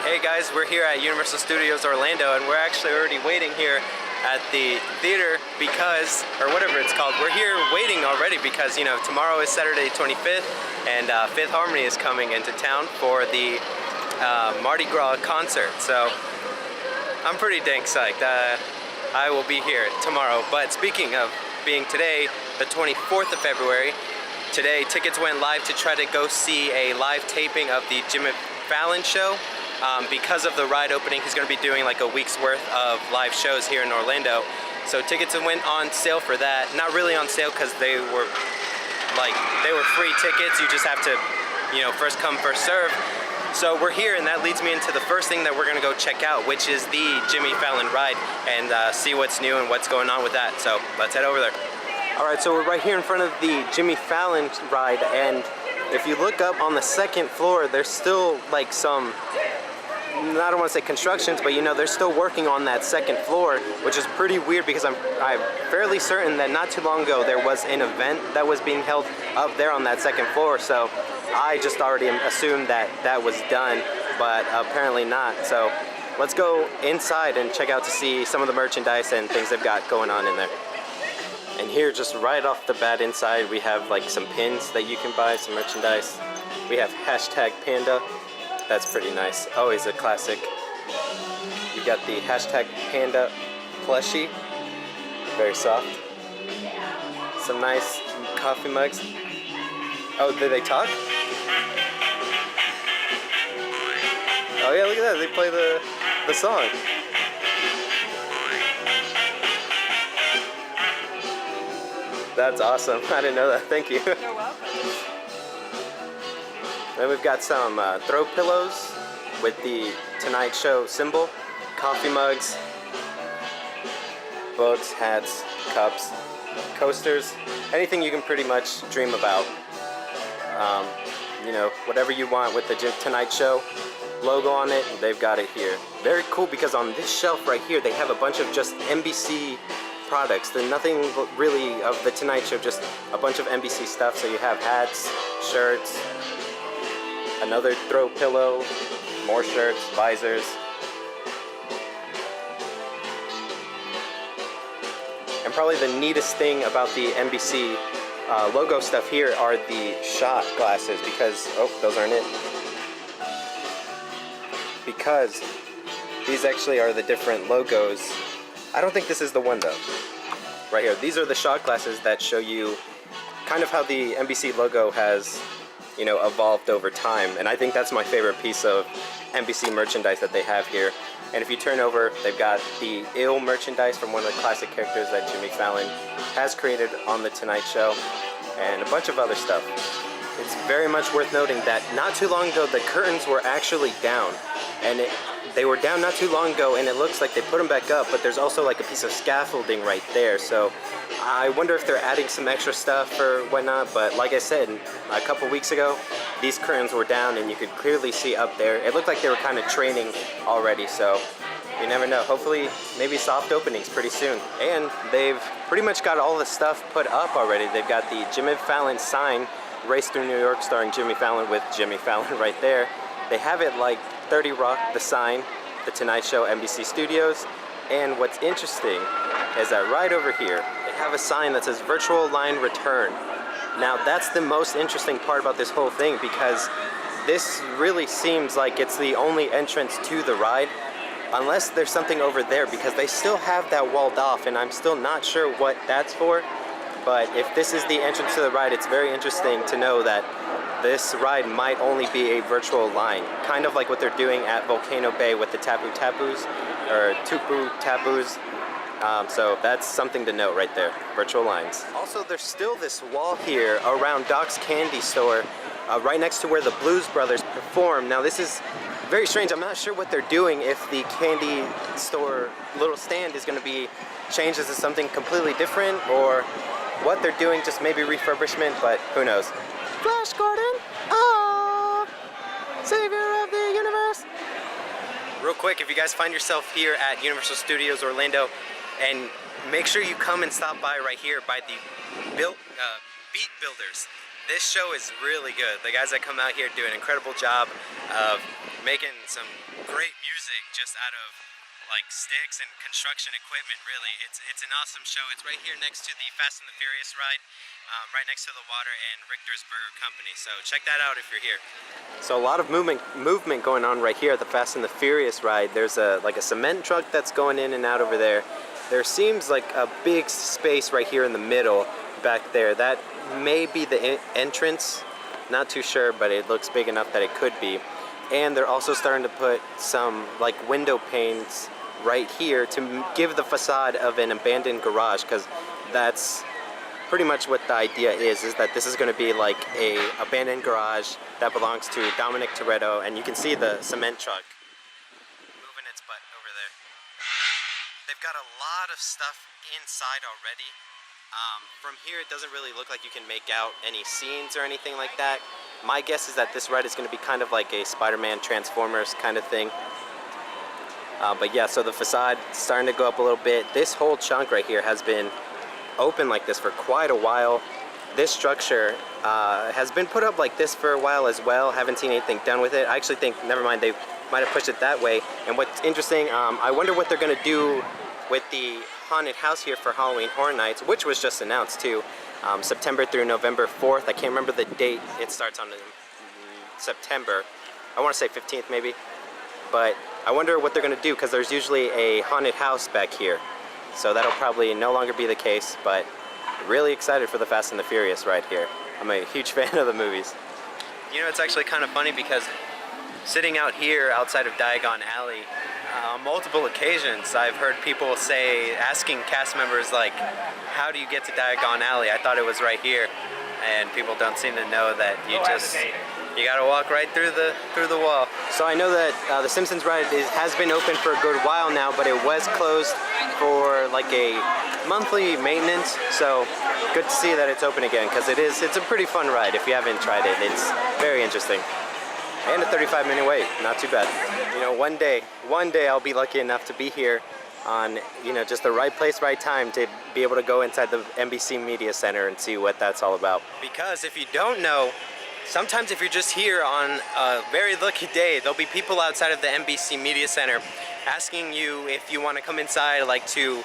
Hey guys, we're here at Universal Studios Orlando and we're actually already waiting here at the theater because, or whatever it's called, we're here waiting already because, you know, tomorrow is Saturday 25th and Fifth Harmony is coming into town for the Mardi Gras concert. So I'm pretty dang psyched. I will be here tomorrow. But speaking of being today, the 24th of February, today tickets went live to try to go see a live taping of the Jimmy Fallon show. Because of the ride opening, he's going to be doing like a week's worth of live shows here in Orlando. So tickets went on sale for that. Not really on sale because they were free tickets. You just have to, you know, first come, first serve. So we're here, and that leads me into the first thing that we're going to go check out, which is the Jimmy Fallon ride, and see what's new and what's going on with that. So let's head over there. All right, so we're right here in front of the Jimmy Fallon ride, and if you look up on the second floor, there's still like some, I don't want to say constructions, but you know, they're still working on that second floor, which is pretty weird because I'm fairly certain that not too long ago there was an event that was being held up there on that second floor. So I just already assumed that that was done, but apparently not. So let's go inside and check out to see some of the merchandise and things they've got going on in there. And here, just right off the bat inside, we have like some pins that you can buy, some merchandise. We have #Panda. That's pretty nice. Always a classic. You got the #Panda plushie. Very soft. Some nice coffee mugs. Oh, did they talk? Oh yeah, look at that. They play the song. That's awesome. I didn't know that. Thank you. You're welcome. Then we've got some throw pillows with the Tonight Show symbol, coffee mugs, books, hats, cups, coasters, anything you can pretty much dream about. You know, whatever you want with the Tonight Show logo on it, they've got it here. Very cool because on this shelf right here, they have a bunch of just NBC products. There's nothing really of the Tonight Show, just a bunch of NBC stuff. So you have hats, shirts, another throw pillow, more shirts, visors. And probably the neatest thing about the NBC logo stuff here are the shot glasses because, oh, those aren't it. Because these actually are the different logos. I don't think this is the one though. Right here, these are the shot glasses that show you kind of how the NBC logo has, you know, evolved over time. And I think that's my favorite piece of NBC merchandise that they have here. And if you turn over, they've got the ill merchandise from one of the classic characters that Jimmy Fallon has created on The Tonight Show, and a bunch of other stuff. It's very much worth noting that not too long ago, the curtains were actually down. And they were down not too long ago, and it looks like they put them back up, but there's also like a piece of scaffolding right there. So I wonder if they're adding some extra stuff or whatnot, but like I said, a couple weeks ago, these curtains were down and you could clearly see up there. It looked like they were kind of training already, so you never know. Hopefully, maybe soft openings pretty soon. And they've pretty much got all the stuff put up already. They've got the Jimmy Fallon sign, Race Through New York, starring Jimmy Fallon with Jimmy Fallon right there. They have it like 30 Rock, the sign, The Tonight Show, NBC Studios. And what's interesting is that right over here, they have a sign that says Virtual Line Return. Now that's the most interesting part about this whole thing because this really seems like it's the only entrance to the ride, unless there's something over there because they still have that walled off and I'm still not sure what that's for. But if this is the entrance to the ride, it's very interesting to know that this ride might only be a virtual line, kind of like what they're doing at Volcano Bay with the Tapu Tapus, or Tupu Tapus. So that's something to note right there, virtual lines. Also, there's still this wall here around Doc's Candy Store, right next to where the Blues Brothers perform. Now this is very strange. I'm not sure what they're doing, if the candy store little stand is going to be changed into something completely different, or what they're doing, just maybe refurbishment, but who knows. Flash Gordon, oh, savior of the universe. Real quick, if you guys find yourself here at Universal Studios Orlando, and make sure you come and stop by right here by the Beat Builders. This show is really good. The guys that come out here do an incredible job of making some great music just out of like sticks and construction equipment. Really, it's an awesome show. It's right here next to the Fast and the Furious ride, right next to the water and Richter's Burger Company. So check that out if you're here. So a lot of movement going on right here at the Fast and the Furious ride. There's like a cement truck that's going in and out over there. There seems like a big space right here in the middle back there. That may be the entrance. Not too sure, but it looks big enough that it could be. And they're also starting to put some like window panes right here to give the facade of an abandoned garage, because that's pretty much what the idea is that this is going to be like a abandoned garage that belongs to Dominic Toretto, and you can see the cement truck moving its butt over there. They've got a lot of stuff inside already. From here it doesn't really look like you can make out any scenes or anything like that. My guess is that this ride is going to be kind of like a Spider-Man Transformers kind of thing. But yeah, so the facade is starting to go up a little bit. This whole chunk right here has been open like this for quite a while. This structure has been put up like this for a while as well. Haven't seen anything done with it. I actually think, never mind, they might have pushed it that way. And what's interesting, I wonder what they're going to do with the haunted house here for Halloween Horror Nights, which was just announced too. September through November 4th. I can't remember the date. It starts on September. I want to say 15th maybe. But I wonder what they're going to do, because there's usually a haunted house back here. So that'll probably no longer be the case, but really excited for the Fast and the Furious right here. I'm a huge fan of the movies. You know, it's actually kind of funny because sitting out here outside of Diagon Alley, on multiple occasions I've heard people say, asking cast members like, how do you get to Diagon Alley? I thought it was right here. And people don't seem to know that you gotta walk right through the wall. So I know that the Simpsons ride has been open for a good while now, but it was closed for like a monthly maintenance. So good to see that it's open again, because it's a pretty fun ride. If you haven't tried it, it's very interesting. And a 35-minute wait, not too bad. You know, one day I'll be lucky enough to be here on, you know, just the right place, right time to be able to go inside the NBC Media Center and see what that's all about. Because if you don't know, sometimes if you're just here on a very lucky day, there'll be people outside of the NBC Media Center asking you if you want to come inside, like to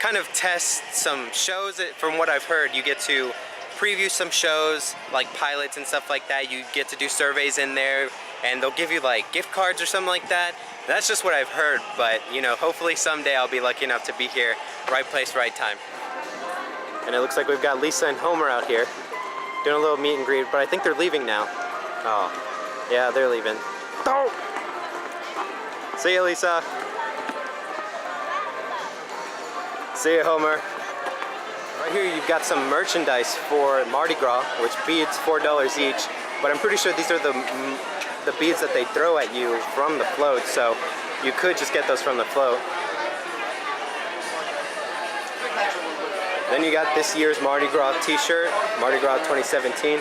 kind of test some shows. From what I've heard, you get to preview some shows like pilots and stuff like that. You get to do surveys in there, and they'll give you like gift cards or something like that. That's just what I've heard, but you know, hopefully someday I'll be lucky enough to be here, right place, right time. And it looks like we've got Lisa and Homer out here doing a little meet and greet, but I think they're leaving now. Oh, yeah, they're leaving. Oh! See ya, Lisa. See ya, Homer. Right here you've got some merchandise for Mardi Gras, which beads $4 each, but I'm pretty sure these are the beads that they throw at you from the float, so you could just get those from the float. Then you got this year's Mardi Gras t-shirt, Mardi Gras 2017.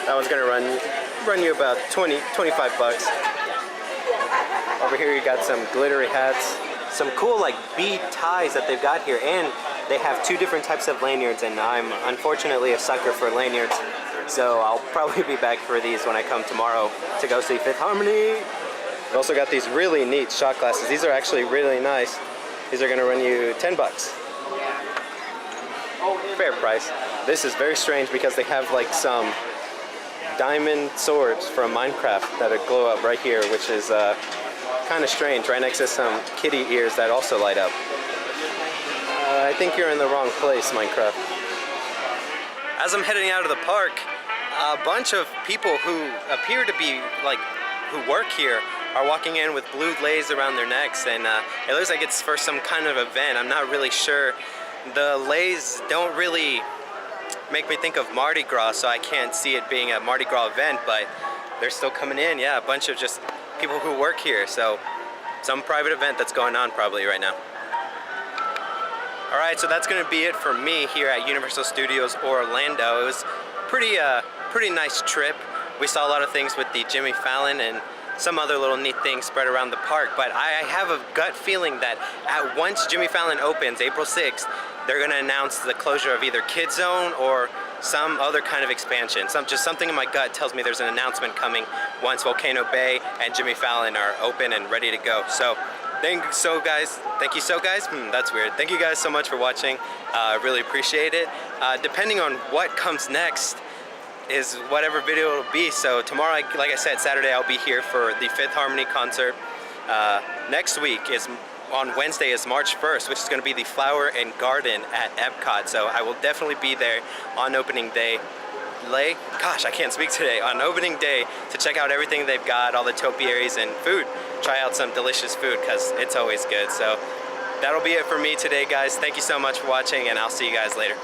That one's gonna run you about 25 bucks. Over here you got some glittery hats, some cool like bead ties that they've got here, and they have two different types of lanyards, and I'm unfortunately a sucker for lanyards, so I'll probably be back for these when I come tomorrow to go see Fifth Harmony. We've also got these really neat shot glasses. These are actually really nice. These are gonna run you 10 bucks. Fair price. This is very strange because they have like some diamond swords from Minecraft that glow up right here, which is kind of strange, right next to some kitty ears that also light up. I think you're in the wrong place, Minecraft. As I'm heading out of the park, a bunch of people who appear to be like, who work here, are walking in with blue leis around their necks, and it looks like it's for some kind of event. I'm not really sure. The leis don't really make me think of Mardi Gras, so I can't see it being a Mardi Gras event, but they're still coming in. Yeah, a bunch of just people who work here, so some private event that's going on probably right now. Alright, so that's gonna be it for me here at Universal Studios Orlando. It was pretty nice trip. We saw a lot of things with the Jimmy Fallon and some other little neat things spread around the park. But I have a gut feeling that once Jimmy Fallon opens, April 6th, they're gonna announce the closure of either Kids Zone or some other kind of expansion. Just something in my gut tells me there's an announcement coming once Volcano Bay and Jimmy Fallon are open and ready to go. So thank you so guys. That's weird. Thank you guys so much for watching. I really appreciate it. Depending on what comes next is whatever video it'll be. So tomorrow, like I said, Saturday, I'll be here for the Fifth Harmony concert. Next week is on Wednesday is March 1st, which is going to be the Flower and Garden at Epcot. So I will definitely be there on opening day. Gosh, I can't speak today. On opening day to check out everything they've got, all the topiaries and food. Try out some delicious food because it's always good. So that'll be it for me today, guys. Thank you so much for watching, and I'll see you guys later.